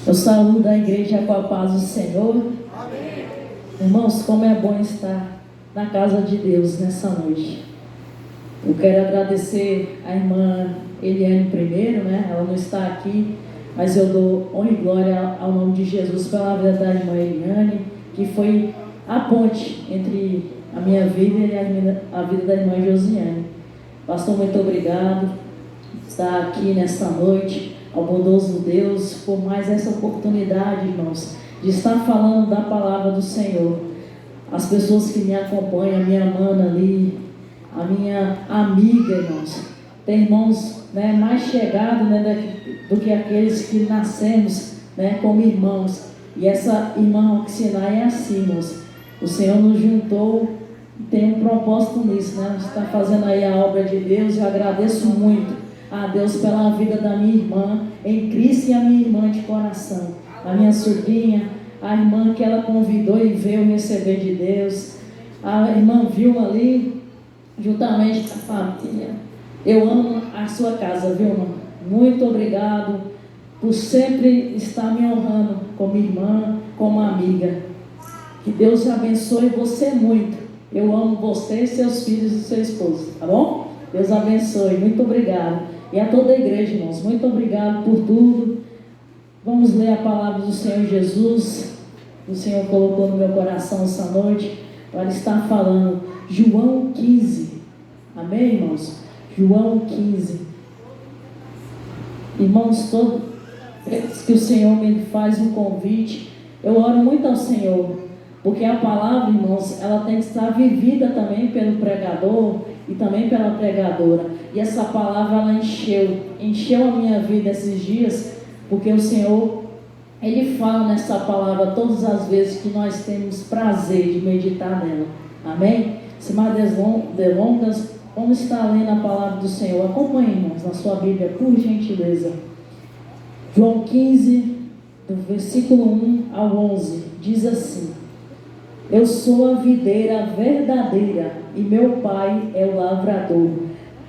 Eu saúdo a igreja com a paz do Senhor. Amém. Irmãos, como é bom estar na casa de Deus nessa noite. Eu quero agradecer a irmã Eliane primeiro, né? Ela não está aqui, mas eu dou honra e glória ao nome de Jesus pela vida da irmã Eliane, que foi a ponte entre a minha vida e a vida da irmã Josiane. Pastor, muito obrigado por estar aqui nesta noite. Ao bondoso Deus, por mais essa oportunidade, irmãos, de estar falando da palavra do Senhor. As pessoas que me acompanham, a minha mana ali, a minha amiga, irmãos, tem irmãos, né, mais chegados, né, do que aqueles que nascemos, né, como irmãos. E essa irmã Roxinai é assim, irmãos. O Senhor nos juntou e tem um propósito nisso, né? Está fazendo aí a obra de Deus. Eu agradeço muito a Deus pela vida da minha irmã em Cristo e a minha irmã de coração, a minha sobrinha, a irmã que ela convidou e veio receber de Deus, a irmã Vilma ali, juntamente com a família. Eu amo a sua casa, Vilma. Muito obrigado por sempre estar me honrando como irmã, como amiga. Que Deus abençoe você muito. Eu amo você, seus filhos e seu esposo, tá bom? Deus abençoe, muito obrigado. E a toda a igreja, irmãos, muito obrigado por tudo. Vamos ler a palavra do Senhor Jesus. O Senhor colocou no meu coração essa noite para estar falando. João 15. Amém, irmãos? João 15. Irmãos, todas vezes que o Senhor me faz um convite, eu oro muito ao Senhor, porque a palavra, irmãos, ela tem que estar vivida também pelo pregador e também pela pregadora. E essa palavra, ela encheu a minha vida esses dias, porque o Senhor, Ele fala nessa palavra todas as vezes que nós temos prazer de meditar nela. Amém? Sem mais delongas, vamos estar lendo a palavra do Senhor. Acompanhe, irmãos, na sua Bíblia, por gentileza. João 15, do versículo 1 ao 11, diz assim: Eu sou a videira verdadeira e meu Pai é o lavrador.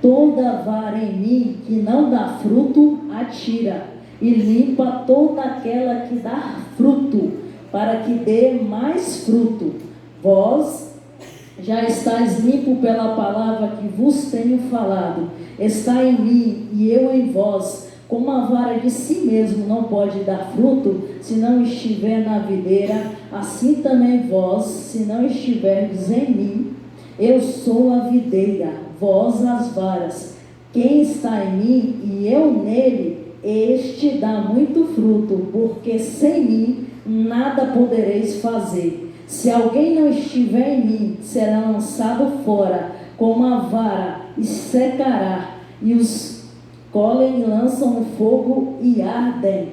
Toda vara em mim que não dá fruto, atira, e limpa toda aquela que dá fruto, para que dê mais fruto. Vós já estáis limpo pela palavra que vos tenho falado. Está em mim e eu em vós. Como a vara de si mesmo não pode dar fruto, se não estiver na videira, assim também vós, se não estiverdes em mim. Eu sou a videira, vós as varas. Quem está em mim e eu nele, este dá muito fruto, porque sem mim nada podereis fazer. Se alguém não estiver em mim, será lançado fora como a vara e secará, e os colhem e lançam no fogo e ardem.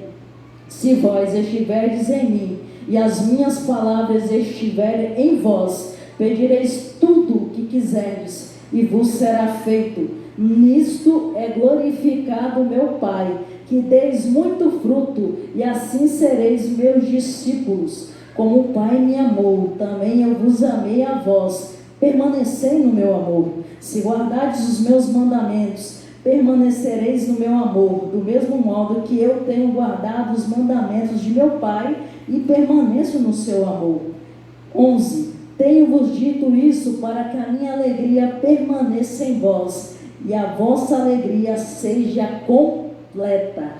Se vós estiverdes em mim e as minhas palavras estiverem em vós, pedireis tudo o que quiserdes e vos será feito. Nisto é glorificado meu Pai, que deis muito fruto, e assim sereis meus discípulos. Como o Pai me amou, também eu vos amei a vós. Permanecei no meu amor. Se guardardes os meus mandamentos, permanecereis no meu amor, do mesmo modo que eu tenho guardado os mandamentos de meu Pai e permaneço no seu amor. 11. Tenho-vos dito isso para que a minha alegria permaneça em vós e a vossa alegria seja completa.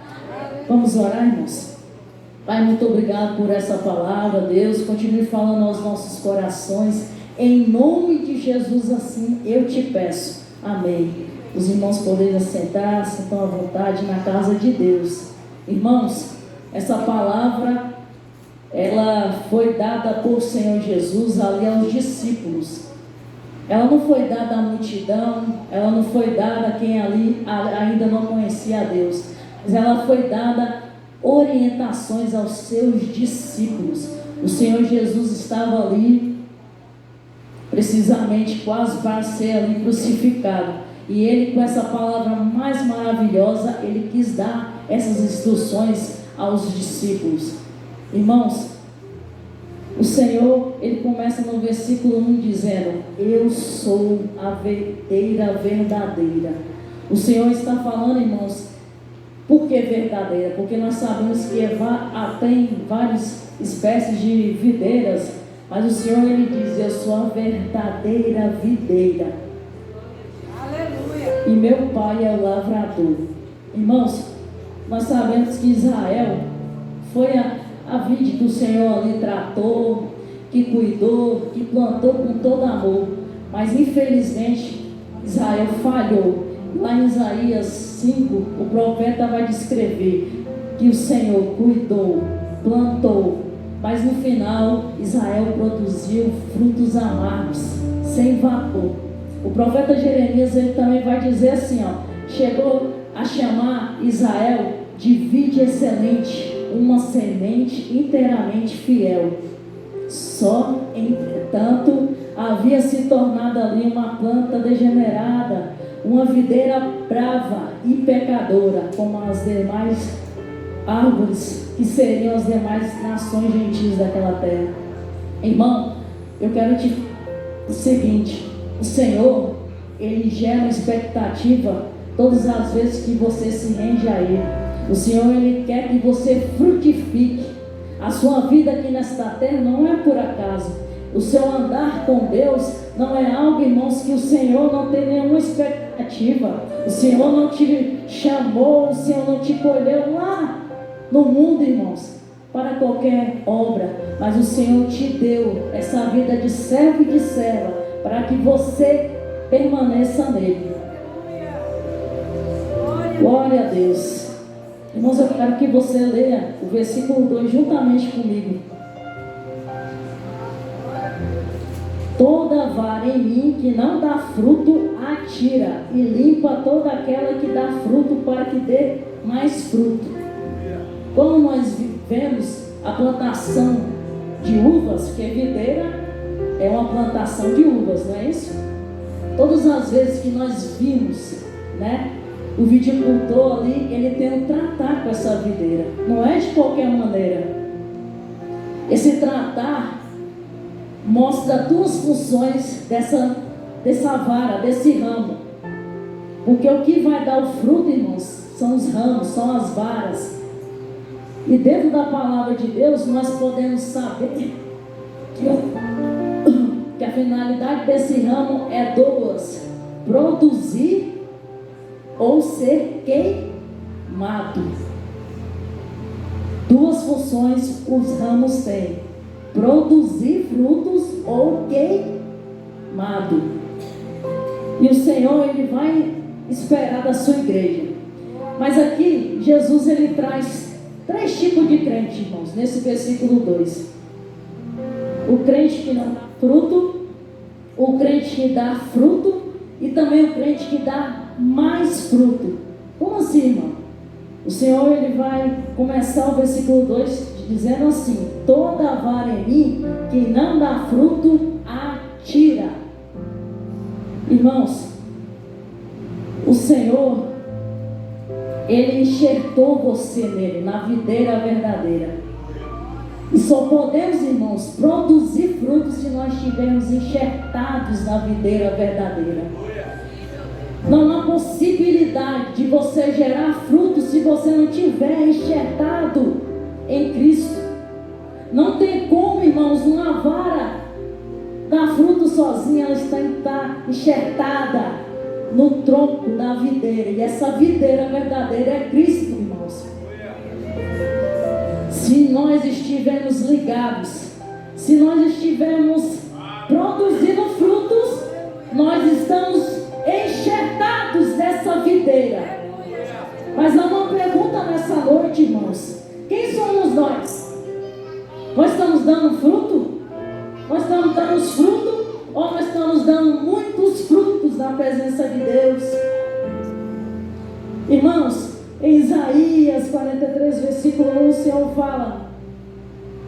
Vamos orar, irmãos? Pai, muito obrigado por essa palavra, Deus. Continue falando aos nossos corações. Em nome de Jesus, assim eu te peço. Amém. Os irmãos podem assentar, sentam à vontade na casa de Deus. Irmãos, essa palavra, ela foi dada por Senhor Jesus ali aos discípulos. Ela não foi dada à multidão, ela não foi dada a quem ali ainda não conhecia a Deus, mas ela foi dada orientações aos seus discípulos. O Senhor Jesus estava ali, precisamente quase para ser ali crucificado. E ele, com essa palavra mais maravilhosa, ele quis dar essas instruções aos discípulos. Irmãos, o Senhor, ele começa no versículo 1 dizendo: Eu sou a videira verdadeira. O Senhor está falando, irmãos, Por que verdadeira? Porque nós sabemos que tem várias espécies de videiras, mas o Senhor, Ele diz: eu sou a verdadeira videira. Aleluia. E meu Pai é o lavrador. Irmãos, nós sabemos que Israel foi a vide que o Senhor ali tratou, que cuidou, que plantou com todo amor. Mas infelizmente Israel falhou. Lá em Isaías 5, o profeta vai descrever que o Senhor cuidou, plantou, mas no final Israel produziu frutos amargos, sem vapor. O profeta Jeremias, ele também vai dizer assim, chegou a chamar Israel de vide excelente, uma semente inteiramente fiel. Só, entretanto, havia se tornado ali uma planta degenerada, uma videira brava e pecadora, como as demais árvores que seriam as demais nações gentis daquela terra. Irmão, eu quero te dizer o seguinte: o Senhor, Ele gera uma expectativa todas as vezes que você se rende a Ele. O Senhor, Ele quer que você frutifique. A sua vida aqui nesta terra não é por acaso. O seu andar com Deus não é algo, irmãos, que o Senhor não tem nenhuma expectativa. O Senhor não te chamou, o Senhor não te colheu lá no mundo, irmãos, para qualquer obra. Mas o Senhor te deu essa vida de servo e de serva para que você permaneça nele. Glória a Deus. Irmãos, eu quero que você leia o versículo 2 juntamente comigo. Toda vara em mim que não dá fruto, atira, e limpa toda aquela que dá fruto, para que dê mais fruto. Quando nós vemos a plantação de uvas, que videira é uma plantação de uvas, não é isso? Todas as vezes que nós vimos, o viticultor ali, ele tem que tratar com essa videira. Não é de qualquer maneira. Esse tratar mostra duas funções dessa vara, desse ramo. Porque o que vai dar o fruto, irmãos, são os ramos, são as varas. E dentro da palavra de Deus, nós podemos saber que a finalidade desse ramo é duas: produzir ou ser queimado. Duas funções os ramos têm: produzir frutos ou queimado. E o Senhor, Ele vai esperar da sua igreja. Mas aqui, Jesus, Ele traz 3 tipos de crente, irmãos, nesse versículo 2. O crente que não dá fruto, o crente que dá fruto, e também o crente que dá mais fruto. Como assim, irmão? O Senhor, Ele vai começar o versículo 2 dizendo assim: toda vara em mim que não dá fruto, atira. Irmãos, o Senhor, Ele enxertou você nele, na videira verdadeira. E só podemos, irmãos, produzir frutos se nós estivermos enxertados na videira verdadeira. Não há possibilidade de você gerar frutos se você não estiver enxertado em Cristo. Não tem como, irmãos, uma vara dar fruto sozinha. Ela está enxertada no tronco da videira. E essa videira verdadeira é Cristo, irmãos. Se nós estivermos ligados, se nós estivermos produzindo frutos, nós estamos enxertados dessa videira. Mas há uma pergunta nessa noite, irmãos: quem somos nós? Nós estamos dando fruto? Nós estamos dando fruto? Ou nós estamos dando muitos frutos na presença de Deus? Irmãos, em Isaías 43, versículo 1, o Senhor fala: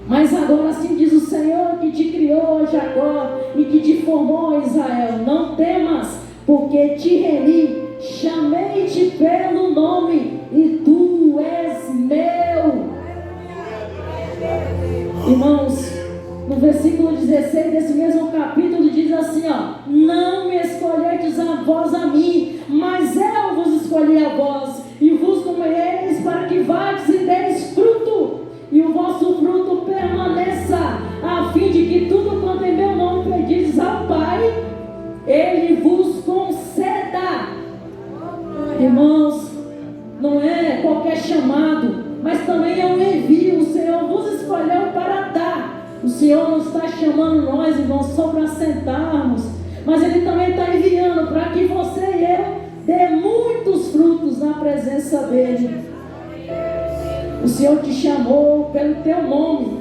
mas agora assim diz o Senhor que te criou, Jacó, e que te formou, Israel: não temas, porque te remi, chamei-te pelo nome, e tu és meu. Irmãos, no versículo 16 desse mesmo capítulo diz assim, não me escolheis a vós a mim, mas eu vos escolhi a vós, e vos nomeei Irmãos, não é qualquer chamado, mas também é um envio. O Senhor vos escolheu para dar. O Senhor não está chamando nós, irmãos, só para sentarmos, mas Ele também está enviando para que você e eu dê muitos frutos na presença dEle. O Senhor te chamou pelo teu nome.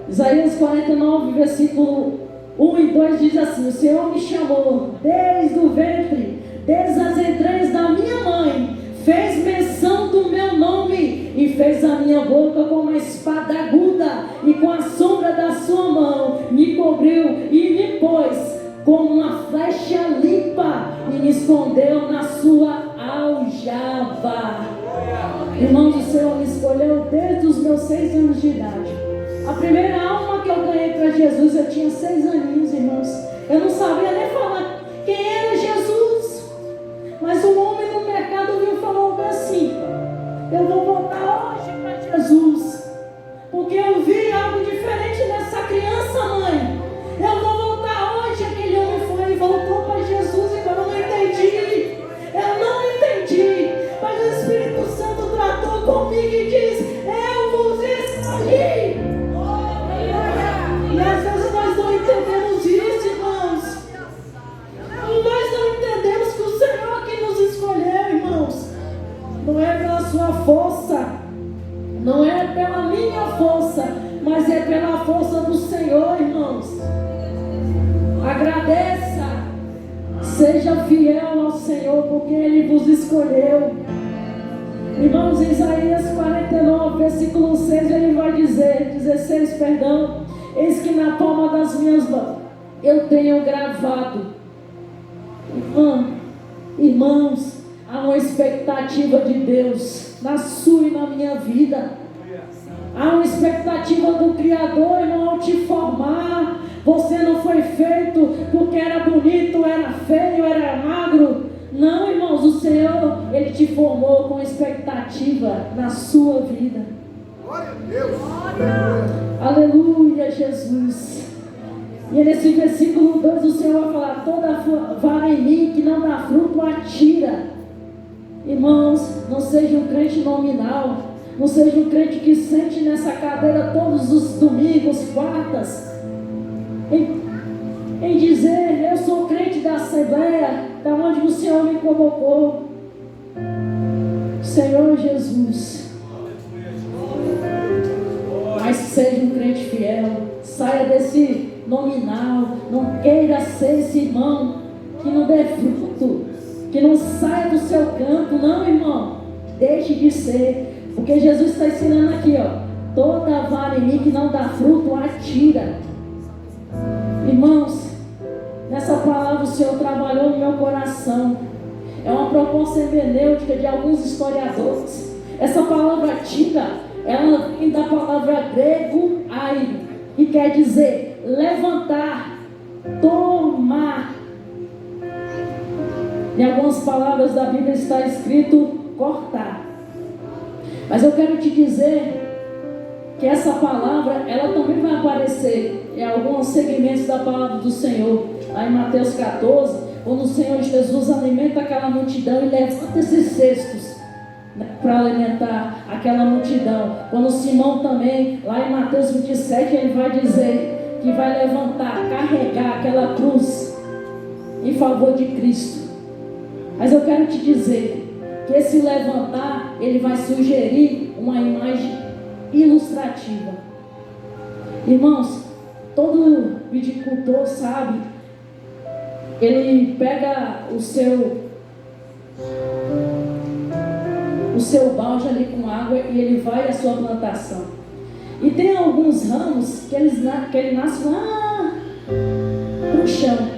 Isaías 49, versículo 1 e 2 diz assim: o Senhor me chamou desde o ventre, desde as entranhas da minha mãe, fez menção do meu nome e fez a minha boca como uma espada aguda, e com a sombra da sua mão me cobriu e me pôs como uma flecha limpa e me escondeu na sua aljava. Irmãos, o Senhor me escolheu desde os meus 6 anos de idade. A primeira alma que eu ganhei para Jesus, eu tinha 6 aninhos, irmãos. Eu não sabia nem falar quem era Jesus. Mas um homem no mercado viu e falou assim: eu vou voltar hoje para Jesus, porque eu vi algo diferente nessa criança, mãe. Eu vou voltar hoje. Aquele homem foi e voltou para Jesus, e eu não entendi. Eu não entendi. Mas o Espírito Santo tratou comigo e diz: eu vos escolhi. E às vezes nós não entendemos isso, irmãos. Nós não entendemos que o Senhor que nos escolheu, irmãos. Não é pela sua força, não é pela minha força, mas é pela força do Senhor, irmãos. Agradeça, seja fiel ao Senhor, porque Ele vos escolheu. Irmãos, em Isaías 49, versículo 6, ele vai dizer, 16, perdão: eis que na palma das minhas mãos eu tenho gravado. Irmãos, há uma expectativa de Deus na sua e na minha vida. Há uma expectativa do Criador, irmão, ao te formar. Você não foi feito porque era bonito, era feio, era magro. Não, irmãos, o Senhor, Ele te formou com expectativa na sua vida. Glória a Deus. Aleluia, Jesus. E nesse versículo 2 o Senhor vai falar: toda vara em mim que não dá fruto, atira. Irmãos, não seja um crente nominal. Não seja um crente que sente nessa cadeira todos os domingos, quartas, em dizer: eu sou crente da Assembleia, da onde o Senhor me convocou. Senhor Jesus. Mas seja um crente fiel. Saia desse nominal. Não queira ser esse irmão que não dê fruto, que não saia do seu canto. Não, irmão, deixe de ser. Porque Jesus está ensinando aqui, ó: toda vara em mim que não dá fruto, atira. Irmãos, nessa palavra o Senhor trabalhou no meu coração. É uma proposta hermenêutica de alguns historiadores. Essa palavra atira, ela vem da palavra grego airo, que quer dizer levantar, tomar. Em algumas palavras da Bíblia está escrito cortar. Mas eu quero te dizer que essa palavra, ela também vai aparecer em alguns segmentos da palavra do Senhor. Lá em Mateus 14, quando o Senhor Jesus alimenta aquela multidão e levanta esses cestos, né, para alimentar aquela multidão. Quando Simão também, lá em Mateus 27, ele vai dizer que vai levantar, carregar aquela cruz em favor de Cristo. Mas eu quero te dizer que esse levantar, ele vai sugerir uma imagem ilustrativa. Irmãos, todo viticultor sabe, ele pega o seu balde ali com água e ele vai à sua plantação. E tem alguns ramos que ele nasce lá pro chão.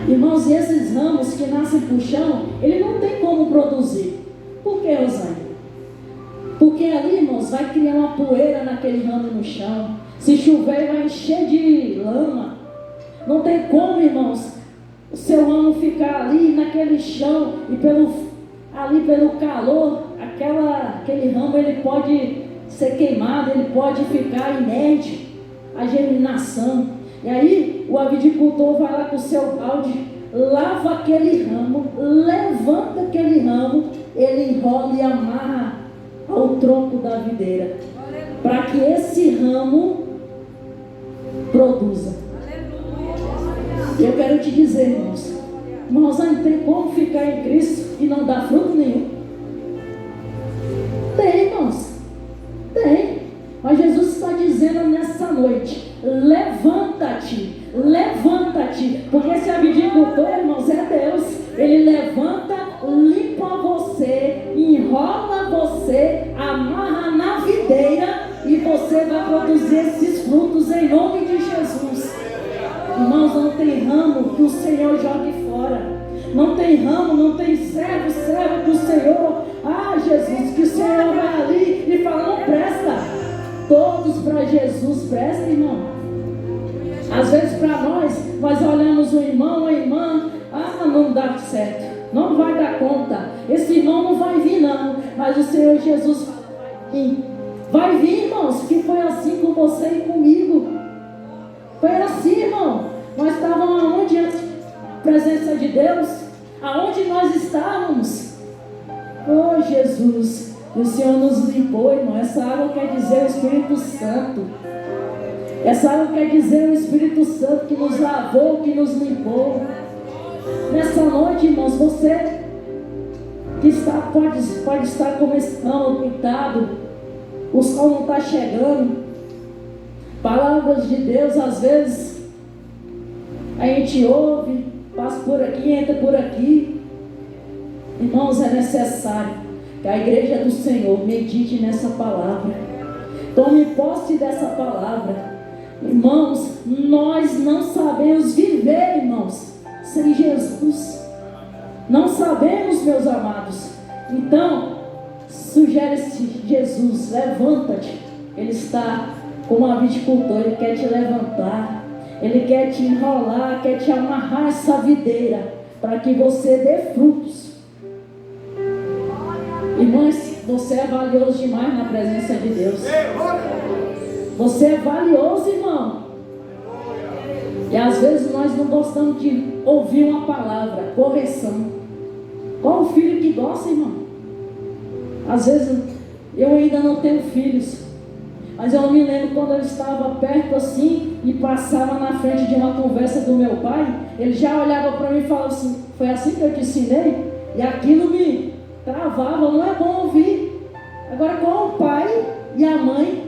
Irmãos, e esses ramos que nascem para o chão, ele não tem como produzir. Por que, Rosane? Porque ali, irmãos, vai criar uma poeira naquele ramo no chão. Se chover, vai encher de lama. Não tem como, irmãos, o seu ramo ficar ali naquele chão e pelo calor, aquele ramo ele pode ser queimado, ele pode ficar inerte, a germinação. E aí o avicultor vai lá com o seu balde, lava aquele ramo, levanta amarra ao tronco da videira, para que esse ramo produza. Eu quero te dizer, irmãos, não tem como ficar em Cristo e não dar fruto nenhum. Tem, irmãos, tem. Mas Jesus está dizendo nessa noite: levanta-te, levanta-te, porque esse abdicultor, irmãos, é Deus. Ele levanta, limpa você, enrola você, amarra na videira, e você vai produzir esses frutos em nome de Jesus. Irmãos, não tem ramo que o Senhor jogue fora. Não tem ramo, não tem servo do Senhor. Ah, Jesus, que o Senhor vai ali e fala: não presta. Todos para Jesus prestam, irmão. Às vezes para nós olhamos o irmão, a irmã, não dá certo, não vai dar conta, esse irmão não vai vir não, mas o Senhor Jesus vai vir, irmãos, que foi assim com você e comigo. Foi assim, irmão. Nós estávamos aonde? A presença de Deus, aonde nós estávamos. Oh, Jesus, o Senhor nos limpou, irmão. Essa água quer dizer o Espírito Santo. Essa água quer dizer o Espírito Santo que nos lavou, que nos limpou. Nessa noite, irmãos, você que pode estar começando, cuidado, o sol não está chegando. Palavras de Deus, às vezes, a gente ouve, passa por aqui, entra por aqui. Irmãos, é necessário que a igreja do Senhor medite nessa palavra. Tome posse dessa palavra. Irmãos, nós não sabemos viver, irmãos, sem Jesus. Não sabemos, meus amados. Então, sugere-se Jesus, levanta-te. Ele está como um avicultor, ele quer te levantar. Ele quer te enrolar, quer te amarrar essa videira, para que você dê frutos. Irmãos, você é valioso demais na presença de Deus. Você é valioso, irmão. E às vezes nós não gostamos de ouvir uma palavra, correção. Qual o filho que gosta, irmão? Às vezes eu ainda não tenho filhos, mas eu me lembro quando eu estava perto assim e passava na frente de uma conversa do meu pai, ele já olhava para mim e falava assim: foi assim que eu te ensinei? E aquilo me travava, não é bom ouvir. Agora, qual o pai e a mãe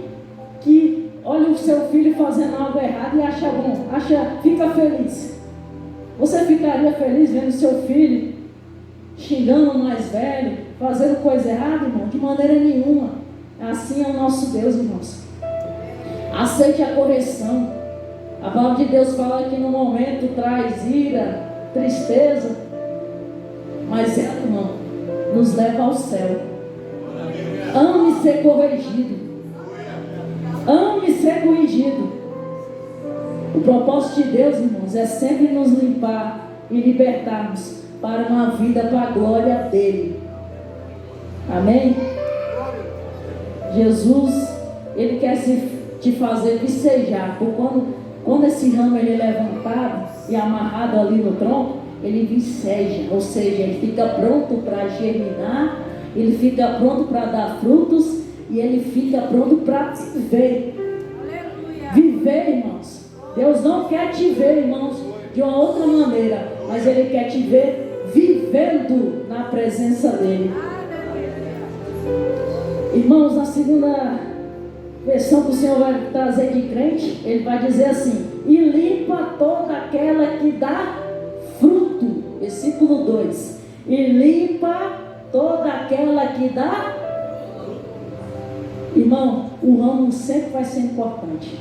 que olha o seu filho fazendo algo errado e acha bom, fica feliz? Você ficaria feliz vendo seu filho xingando o mais velho, fazendo coisa errada, irmão? De maneira nenhuma. Assim é o nosso Deus, irmãos. Aceite a correção. A palavra de Deus fala que no momento traz ira, tristeza, mas ela, irmão, nos leva ao céu. Ame ser corrigido. Ame ser corrigido. O propósito de Deus, irmãos, é sempre nos limpar e libertarmos para uma vida para a glória dele. Amém? Jesus, ele quer te fazer vicejar. Por quando esse ramo ele é levantado e amarrado ali no tronco, ele viceja, ou seja, ele fica pronto para germinar, ele fica pronto para dar frutos e ele fica pronto para viver. Aleluia. Viver, irmãos. Deus não quer te ver, irmãos, de uma outra maneira, mas ele quer te ver vivendo na presença dele. Irmãos, na segunda versão que o Senhor vai trazer de crente, ele vai dizer assim: e limpa toda aquela que dá fruto. Versículo 2: e limpa toda aquela que dá. Irmão, o ramo sempre vai ser importante.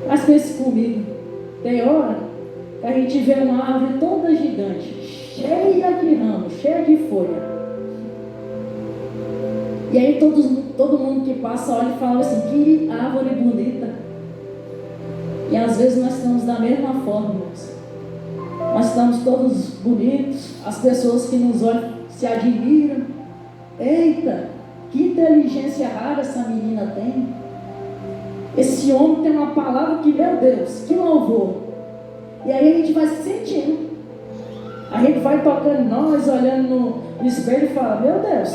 Mas pense comigo, tem hora que a gente vê uma árvore toda gigante, cheia de ramos, cheia de folha. E aí todo mundo que passa olha e fala assim: que árvore bonita. E às vezes nós estamos da mesma forma, irmãos. Nós estamos todos bonitos, as pessoas que nos olham se admiram. Eita, que inteligência rara essa menina tem. Esse homem tem uma palavra que, meu Deus, que louvor. E aí a gente vai se sentindo. A gente vai tocando nós, olhando no espelho e fala, meu Deus.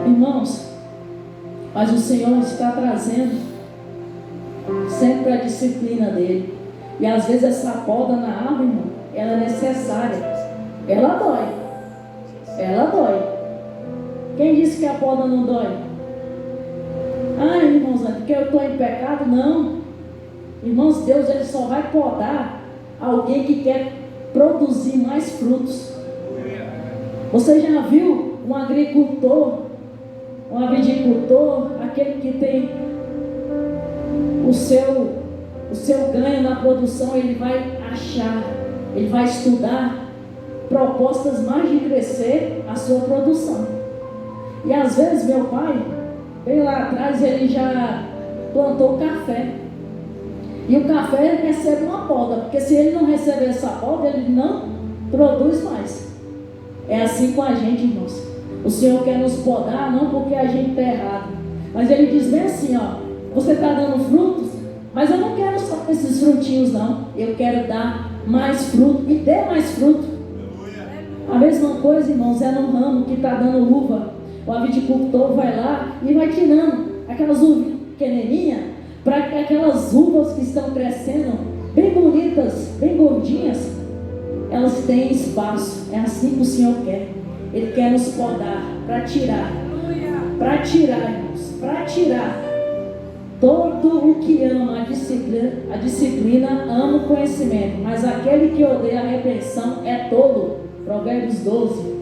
Irmãos, mas o Senhor está trazendo sempre a disciplina dele. E às vezes essa poda na árvore, irmão, ela é necessária. Ela dói. Ela dói. Quem disse que a poda não dói? Ah, irmãos, porque eu estou em pecado? Não. Irmãos, Deus ele só vai podar alguém que quer produzir mais frutos. Você já viu um agricultor, um viticultor, aquele que tem o seu ganho na produção, ele vai achar, ele vai estudar propostas mais de crescer a sua produção. E às vezes meu pai, bem lá atrás, ele já plantou café. E o café ele recebe uma poda, porque se ele não receber essa poda, ele não produz mais. É assim com a gente, irmãos. O Senhor quer nos podar, não porque a gente está errado, mas Ele diz bem assim, ó, você está dando frutos, mas eu não quero só esses frutinhos não, eu quero dar mais fruto, e dê mais fruto. A mesma coisa, irmãos, é no ramo que está dando uva. O viticultor vai lá e vai tirando aquelas uvas pequenininhas, para que aquelas uvas que estão crescendo, bem bonitas, bem gordinhas, elas têm espaço. É assim que o Senhor quer. Ele quer nos podar para tirar, irmãos, para tirar. Todo o que ama a disciplina ama o conhecimento, mas aquele que odeia a repreensão é tolo. Provérbios 12,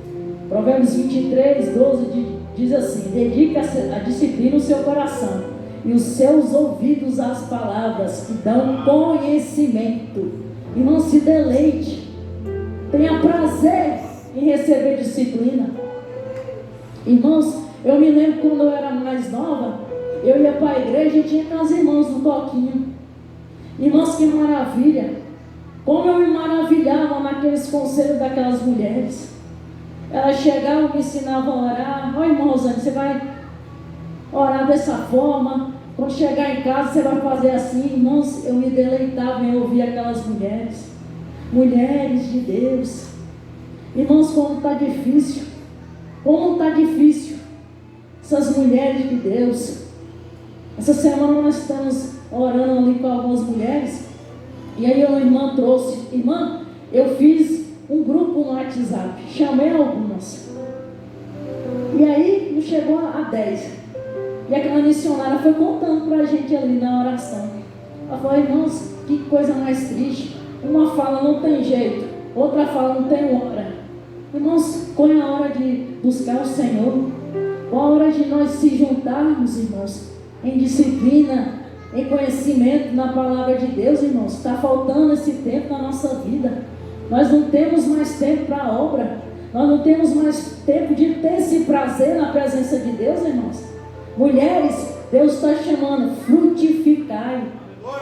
Provérbios 23, 12 diz assim: dedica a disciplina o seu coração e os seus ouvidos às palavras que dão conhecimento. E não se deleite, tenha prazer em receber disciplina. Irmãos, eu me lembro quando eu era mais nova, eu ia para a igreja e tinha aquelas irmãs do toquinho. Irmãos, que maravilha! Como eu me maravilhava naqueles conselhos daquelas mulheres. Elas chegavam e me ensinavam a orar. Ó, irmão Rosane, você vai orar dessa forma. Quando chegar em casa, você vai fazer assim. Irmãos, eu me deleitava em ouvir aquelas mulheres. Mulheres de Deus. Irmãos, como está difícil. Como está difícil. Essas mulheres de Deus. Essa semana nós estamos orando ali com algumas mulheres. E aí uma irmã trouxe. Irmã, eu fiz um grupo no WhatsApp. Chamei algumas. E aí não chegou a 10. E aquela missionária foi contando para a gente ali na oração. Ela falou, irmãos, que coisa mais triste. Uma fala não tem jeito, outra fala não tem hora. Irmãos, qual é a hora de buscar o Senhor? Qual a hora de nós se juntarmos, irmãos, em disciplina, em conhecimento na palavra de Deus, irmãos? Está faltando esse tempo na nossa vida. Nós não temos mais tempo para a obra. Nós não temos mais tempo de ter esse prazer na presença de Deus, irmãos. Mulheres, Deus está chamando, frutificai.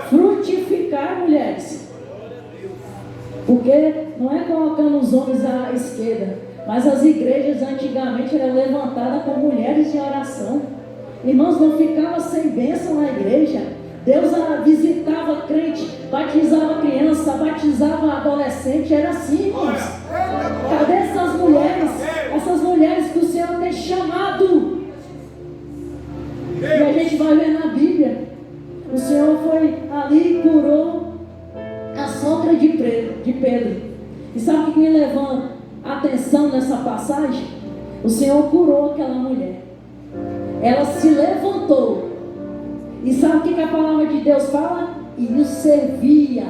Frutificar, mulheres. Porque não é colocando os homens à esquerda, mas as igrejas antigamente eram levantadas com mulheres de oração. Irmãos, não ficava sem bênção na igreja. Deus visitava crente, batizava criança, batizava adolescente. Era assim, irmãos. Cadê essas mulheres? Essas mulheres que o Senhor tem chamado. E a gente vai ver na Bíblia. O Senhor foi ali e curou a sogra de Pedro. E sabe o que me levou a atenção nessa passagem? O Senhor curou aquela mulher. Ela se levantou. E sabe o que a palavra de Deus fala? E o servia.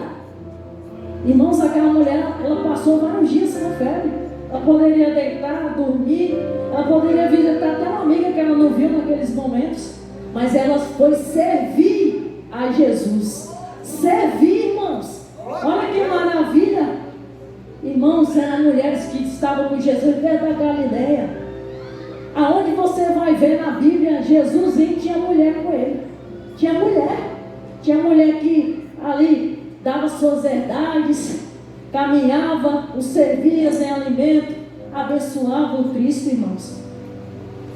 Irmãos, aquela mulher, ela passou vários dias com febre. Ela poderia deitar, dormir. Ela poderia visitar até uma amiga que ela não viu naqueles momentos. Mas ela foi servir a Jesus. Servir, irmãos. Olha que maravilha. Irmãos, eram mulheres que estavam com Jesus desde a Galileia. Aonde você vai ver na Bíblia, Jesus tinha mulher com ele. Tinha mulher que ali dava suas herdades, caminhava, os servia em alimento, abençoava o Cristo, irmãos.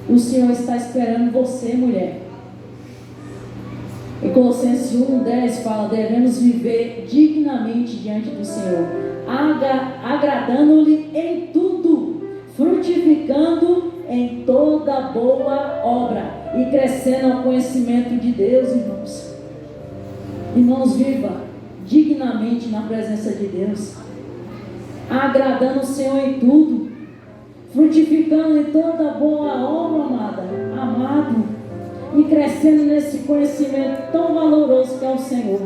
O Senhor está esperando você, mulher. Em Colossenses 1:10 fala: devemos viver dignamente diante do Senhor, agradando-lhe em tudo, frutificando em toda boa obra e crescendo ao conhecimento de Deus, irmãos. Irmãos, viva dignamente na presença de Deus, agradando o Senhor em tudo, frutificando em toda boa obra, amado, e crescendo nesse conhecimento tão valoroso que é o Senhor.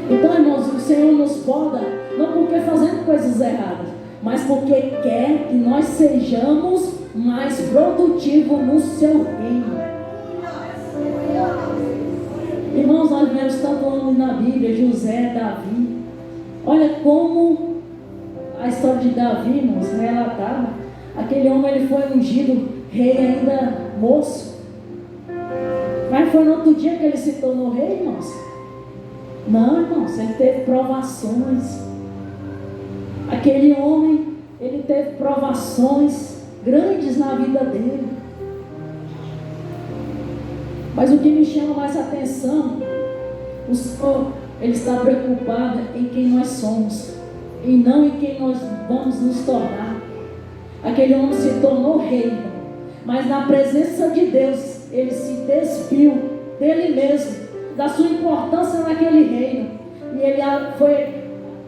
Então, irmãos, o Senhor nos poda, não porque fazendo coisas erradas, mas porque quer que nós sejamos mais produtivos no seu reino. Irmãos, nós vemos tanto nome na Bíblia, José, Davi. Olha como a história de Davi, irmãos, relatada. Aquele homem, ele foi ungido rei ainda moço. Mas foi no outro dia que ele se tornou rei, irmãos? Não, irmãos, ele teve provações. Aquele homem, ele teve provações grandes na vida dele. Mas o que me chama mais a atenção, o Senhor, ele está preocupado em quem nós somos e não em quem nós vamos nos tornar. Aquele homem se tornou rei, mas na presença de Deus, ele se despiu dele mesmo, da sua importância naquele reino, e ele foi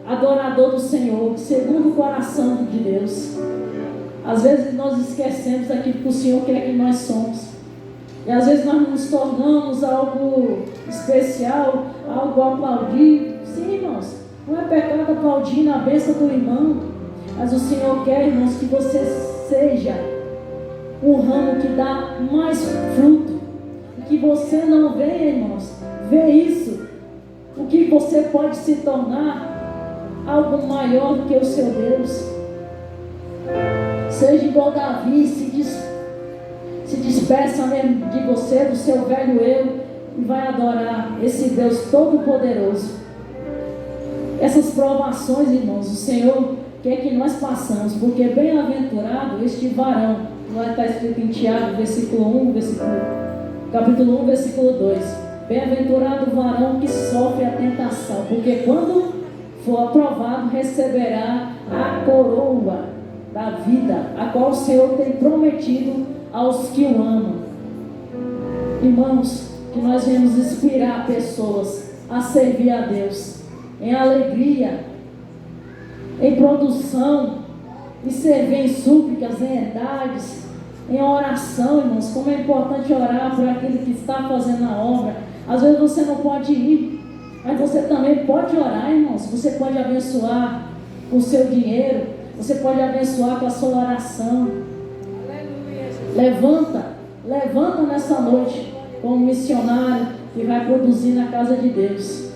adorador do Senhor, segundo o coração de Deus. Às vezes nós esquecemos daquilo que o Senhor quer que nós somos, e às vezes nós nos tornamos algo especial, algo aplaudido. Sim, irmãos, não é pecado aplaudir na bênção do irmão, mas o Senhor quer, irmãos, que você seja um ramo que dá mais fruto, que você não vê, irmãos, vê isso, o que você pode se tornar algo maior do que o seu Deus. Seja igual Davi, se despeça mesmo de você, do seu velho eu, e vai adorar esse Deus todo-poderoso. Essas provações, irmãos, o Senhor quer que nós passamos, porque bem-aventurado este varão, lá está escrito em Tiago, capítulo 1, versículo 2. Bem-aventurado o varão que sofre a tentação, porque quando for aprovado, receberá a coroa da vida, a qual o Senhor tem prometido aos que o amam. Irmãos, que nós venhamos inspirar pessoas a servir a Deus em alegria, em produção, e servir em súplicas, em herdades, em oração, irmãos. Como é importante orar por aquele que está fazendo a obra. Às vezes você não pode ir, mas você também pode orar, irmãos. Você pode abençoar com o seu dinheiro, você pode abençoar com a sua oração. Levanta nessa noite como missionário que vai produzir na casa de Deus.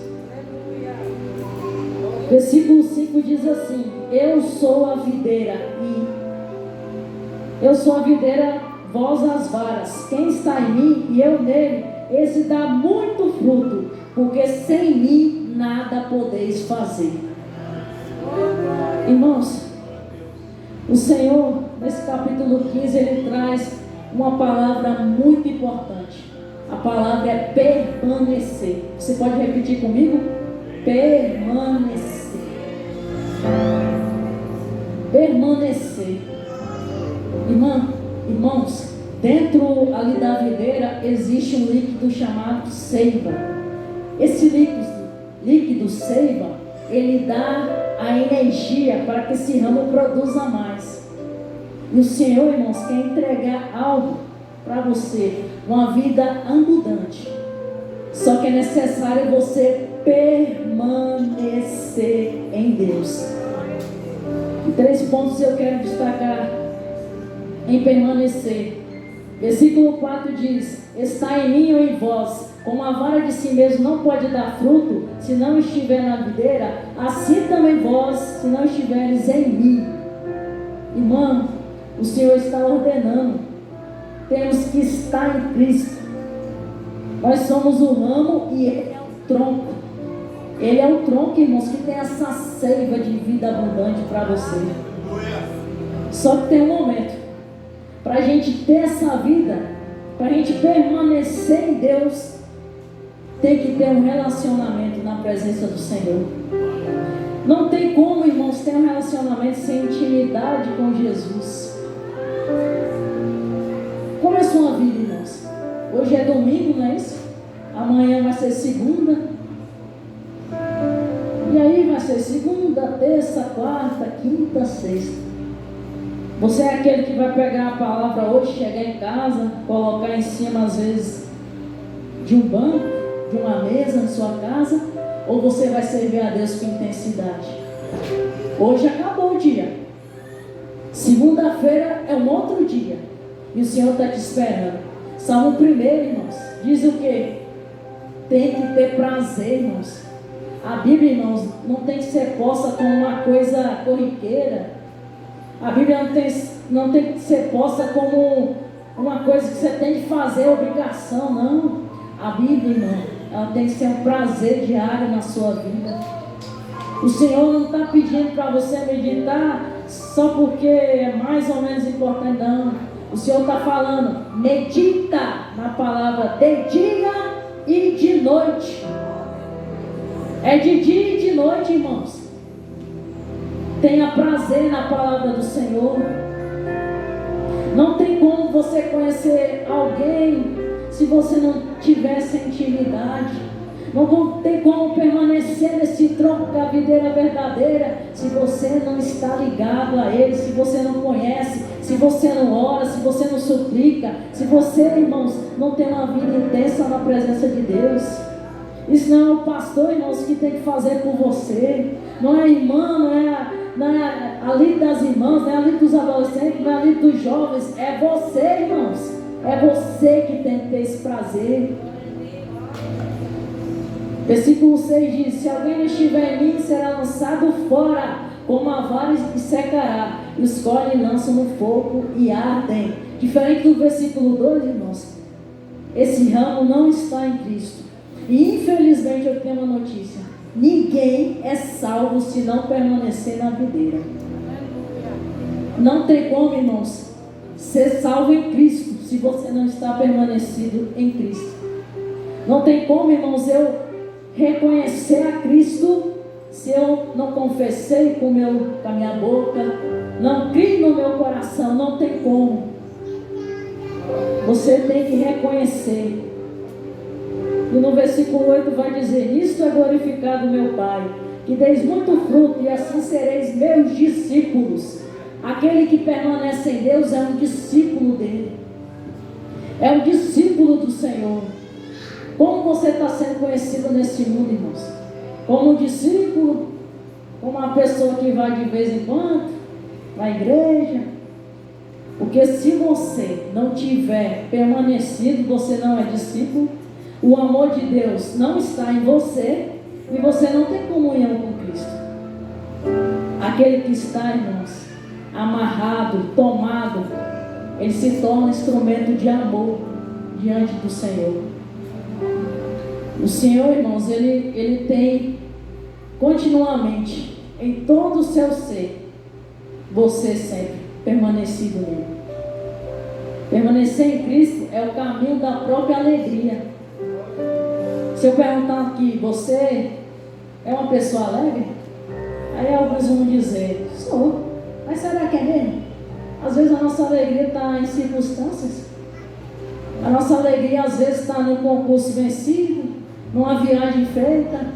Versículo 5 diz assim: eu sou a videira, vós as varas. Quem está em mim e eu nele, esse dá muito fruto, porque sem mim nada podeis fazer. Irmãos, o Senhor, nesse capítulo 15, ele traz uma palavra muito importante. A palavra é permanecer. Você pode repetir comigo? Permanecer. Permanecer. Irmãos, dentro ali da videira existe um líquido chamado seiva. Esse líquido seiva, ele dá a energia para que esse ramo produza mais. E o Senhor, irmãos, quer entregar algo para você, uma vida abundante. Só que é necessário você permanecer em Deus. E 3 pontos eu quero destacar em permanecer. Versículo 4 diz: está em mim ou em vós, como a vara de si mesmo não pode dar fruto se não estiver na videira, assim também vós, se não estiveres em mim. Irmão, o Senhor está ordenando, temos que estar em Cristo. Nós somos o ramo e Ele é o tronco. Ele é o tronco, irmãos, que tem essa seiva de vida abundante para você. Só que tem um momento para a gente ter essa vida, para a gente permanecer em Deus, tem que ter um relacionamento na presença do Senhor. Não tem como, irmãos, ter um relacionamento sem intimidade com Jesus. Como é a sua vida, irmãos? Hoje é domingo, não é isso? Amanhã vai ser segunda. E aí vai ser segunda, terça, quarta, quinta, sexta. Você é aquele que vai pegar a palavra hoje, chegar em casa, colocar em cima, às vezes, de um banco, de uma mesa na sua casa, ou você vai servir a Deus com intensidade? Hoje acabou o dia. Segunda-feira é um outro dia. E o Senhor está te esperando. Salmo 1, irmãos, diz o quê? Tem que ter prazer, irmãos. A Bíblia, irmãos, não tem que ser posta como uma coisa corriqueira. A Bíblia não tem que ser posta como uma coisa que você tem que fazer, obrigação, não. A Bíblia, irmão, ela tem que ser um prazer diário na sua vida. O Senhor não está pedindo para você meditar só porque é mais ou menos importante, não. O Senhor está falando, medita na palavra de dia e de noite. É de dia e de noite, irmãos. Tenha prazer na palavra do Senhor. Não tem como você conhecer alguém se você não tiver essa intimidade. Não tem como permanecer nesse tronco da videira verdadeira se você não está ligado a Ele, se você não conhece, se você não ora, se você não suplica, se você, irmãos, não tem uma vida intensa na presença de Deus. Isso não é o pastor, irmãos, que tem que fazer por você. Não é a irmã, não é a líder das irmãs, não é a líder dos adolescentes, não é a líder dos jovens. É você, irmãos. É você que tem que ter esse prazer. Versículo 6 diz: se alguém não estiver em mim, será lançado fora como a vara e secará, e os colhem e lançam no fogo e ardem. Diferente do versículo 2, irmãos, esse ramo não está em Cristo. E infelizmente eu tenho uma notícia: ninguém é salvo se não permanecer na videira. Não tem como, irmãos, ser salvo em Cristo se você não está permanecido em Cristo. Não tem como, irmãos, eu reconhecer a Cristo se eu não confessei com a minha boca, não criei no meu coração. Não tem como. Você tem que reconhecer. E no versículo 8 vai dizer: nisto é glorificado meu Pai, que deis muito fruto, e assim sereis meus discípulos. Aquele que permanece em Deus é um discípulo dele, é um discípulo do Senhor. Como você está sendo conhecido nesse mundo, irmãos? Como um discípulo? Como uma pessoa que vai de vez em quando na igreja? Porque se você não tiver permanecido, você não é discípulo. O amor de Deus não está em você e você não tem comunhão com Cristo. Aquele que está, irmãos, amarrado, tomado, ele se torna instrumento de amor diante do Senhor. O Senhor, irmãos, ele tem continuamente, em todo o seu ser, você sempre permanecido nele. Permanecer em Cristo é o caminho da própria alegria. Se eu perguntar aqui, você é uma pessoa alegre? Aí alguns vão dizer, sou. Mas será que é mesmo? Às vezes a nossa alegria está em circunstâncias. A nossa alegria às vezes está num concurso vencido, numa viagem feita,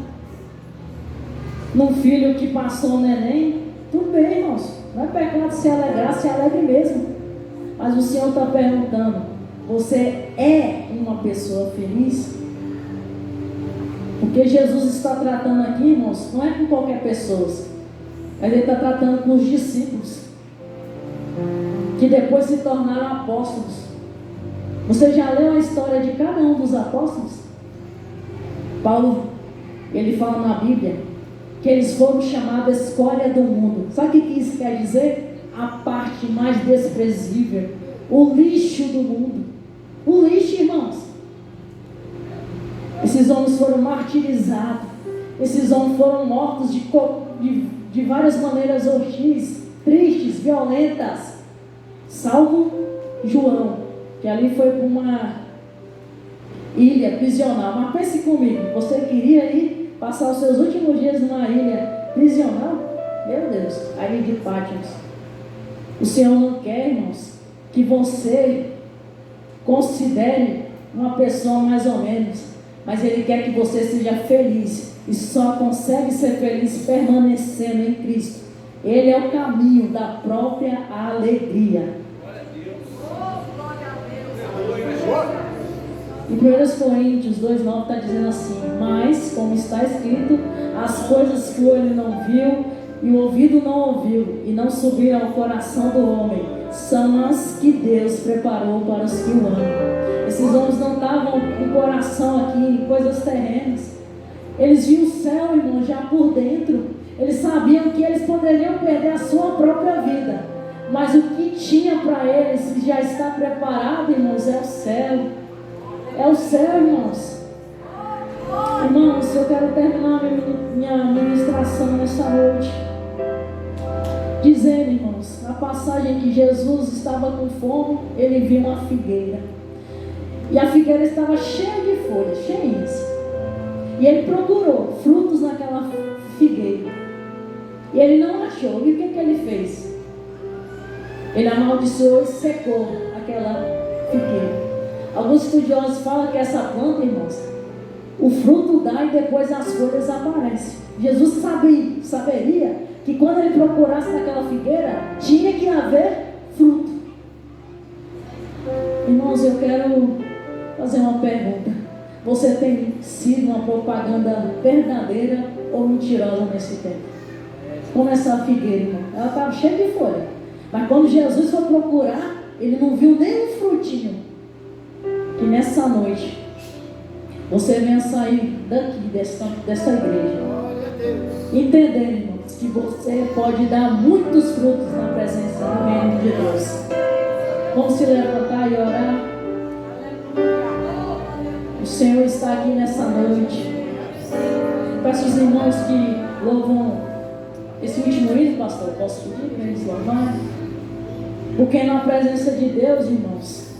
num filho que passou o neném. Tudo bem, irmãos, não é pecado se alegrar, se alegre mesmo. Mas o Senhor está perguntando: você é uma pessoa feliz? Porque Jesus está tratando aqui, irmãos, não é com qualquer pessoa, mas Ele está tratando com os discípulos, que depois se tornaram apóstolos. Você já leu a história de cada um dos apóstolos? Paulo, ele fala na Bíblia que eles foram chamados a escória do mundo. Sabe o que isso quer dizer? A parte mais desprezível, o lixo do mundo. O lixo, irmãos. Esses homens foram martirizados. Esses homens foram mortos de várias maneiras hostis, tristes, violentas. Salvo João, que ali foi para uma ilha prisional. Mas pense comigo, você queria ir passar os seus últimos dias numa ilha prisional? Meu Deus, a ilha de Patmos. O Senhor não quer, irmãos, que você considere uma pessoa mais ou menos, mas Ele quer que você seja feliz, e só consegue ser feliz permanecendo em Cristo. Ele é o caminho da própria alegria. Em 1 Coríntios 2,9 está dizendo assim: mas, como está escrito, as coisas que o olho não viu e o ouvido não ouviu e não subiram ao coração do homem, são as que Deus preparou para os que o amam. Esses homens não estavam com o coração aqui em coisas terrenas. Eles viam o céu, irmão, já por dentro. Eles sabiam que eles poderiam perder a sua própria vida, mas o que tinha para eles, que já está preparado, irmãos, é o céu. É o céu, irmãos. Irmãos, eu quero terminar minha ministração nessa noite dizendo, irmãos, na passagem que Jesus estava com fome, ele viu uma figueira. E a figueira estava cheia de folhas, cheias. E ele procurou frutos naquela figueira. E ele não achou. E o que ele fez? Ele amaldiçoou e secou aquela figueira. Alguns estudiosos falam que essa planta, irmãos, o fruto dá e depois as folhas aparecem. Jesus saberia que quando ele procurasse naquela figueira, tinha que haver fruto. Irmãos, eu quero fazer uma pergunta. Você tem sido uma propaganda verdadeira ou mentirosa nesse tempo? Como essa figueira, irmão, ela estava cheia de folha, mas quando Jesus foi procurar, ele não viu nem um frutinho. Que nessa noite você venha sair daqui dessa igreja entendendo, irmãos, que você pode dar muitos frutos na presença do reino de Deus. Vamos se levantar e orar. O Senhor está aqui nessa noite. Peço aos irmãos que louvam esse último hino, pastor. Posso pedir para eles louvarem? Porque na presença de Deus, irmãos,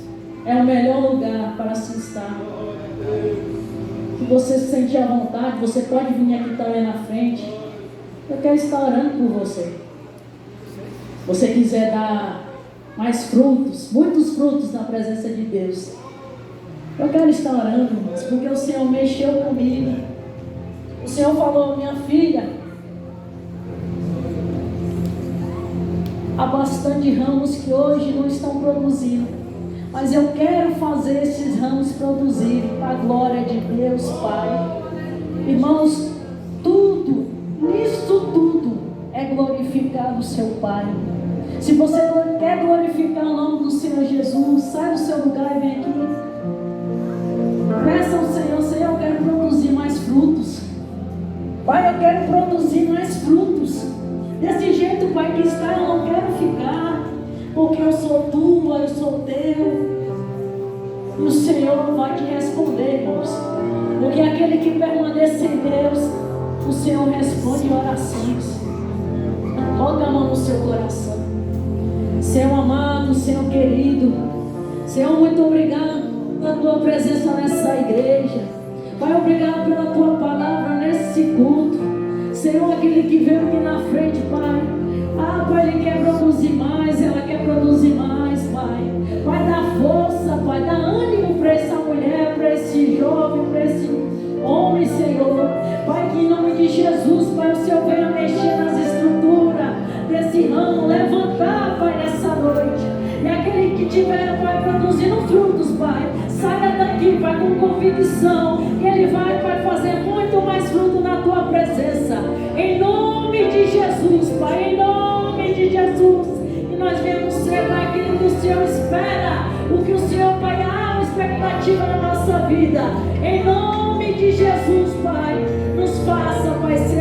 é o melhor lugar para se estar. Se você se sentir à vontade, você pode vir aqui também na frente. Eu quero estar orando por você. Se você quiser dar mais frutos, muitos frutos na presença de Deus, eu quero estar orando, irmãos, porque o Senhor mexeu comigo. O Senhor falou: minha filha, há bastante ramos que hoje não estão produzindo, mas eu quero fazer esses ramos produzirem para a glória de Deus, Pai. Irmãos, tudo, nisso tudo, é glorificar o seu Pai. Se você quer glorificar o nome do Senhor Jesus, sai do seu lugar e vem aqui. Peça ao Senhor: Senhor, eu quero produzir mais frutos. Pai, eu quero produzir mais frutos. Desse jeito, Pai, que está, eu não quero ficar, porque eu sou tua, eu sou teu. E o Senhor vai te responder, irmãos. Porque aquele que permanece em Deus, o Senhor responde orações. Coloca a mão no seu coração. Senhor amado, Senhor querido, Senhor, muito obrigado pela tua presença nessa igreja. Pai, obrigado pela tua palavra nesse culto. Senhor, aquele que veio aqui na frente, Pai. Pai, ele quer produzir mais, ela quer produzir mais, Pai. Pai, dá força, Pai, dá ânimo para essa mulher, para esse jovem, para esse homem, Senhor. Pai, que em nome de Jesus, Pai, o Senhor venha mexer nas estruturas desse ramo, levantar, Pai, nessa noite. E aquele que tiver, Pai, produzindo frutos, Pai, saia daqui, Pai, com convicção, e ele vai, Pai, fazer muito mais fruto na tua presença. Em nome de Jesus, Pai, em nome de Jesus. E nós vemos ser, Pai, aquilo que o Senhor espera, o que o Senhor, Pai, há uma expectativa na nossa vida. Em nome de Jesus, Pai, nos faça, Pai, ser